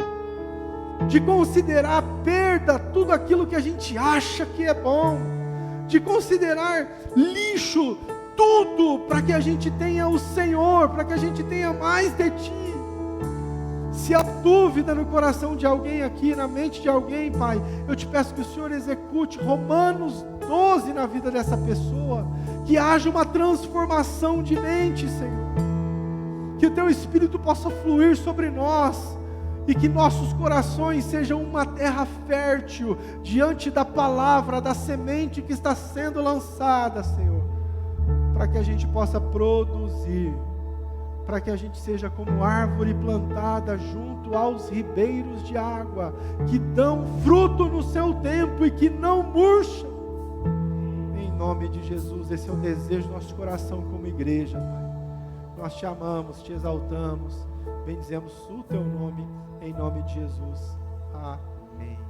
de considerar perda tudo aquilo que a gente acha que é bom, de considerar lixo tudo para que a gente tenha o Senhor, para que a gente tenha mais de Ti. Se há dúvida no coração de alguém aqui, na mente de alguém, Pai, eu te peço que o Senhor execute Romanos 12 na vida dessa pessoa, que haja uma transformação de mente, Senhor, que o Teu Espírito possa fluir sobre nós, e que nossos corações sejam uma terra fértil, diante da palavra, da semente que está sendo lançada, Senhor, para que a gente possa produzir, para que a gente seja como árvore plantada junto aos ribeiros de água, que dão fruto no seu tempo e que não murcham. Em nome de Jesus, esse é o desejo do nosso coração como igreja, Pai. Nós te amamos, te exaltamos, bendizemos o Teu nome, em nome de Jesus. Amém.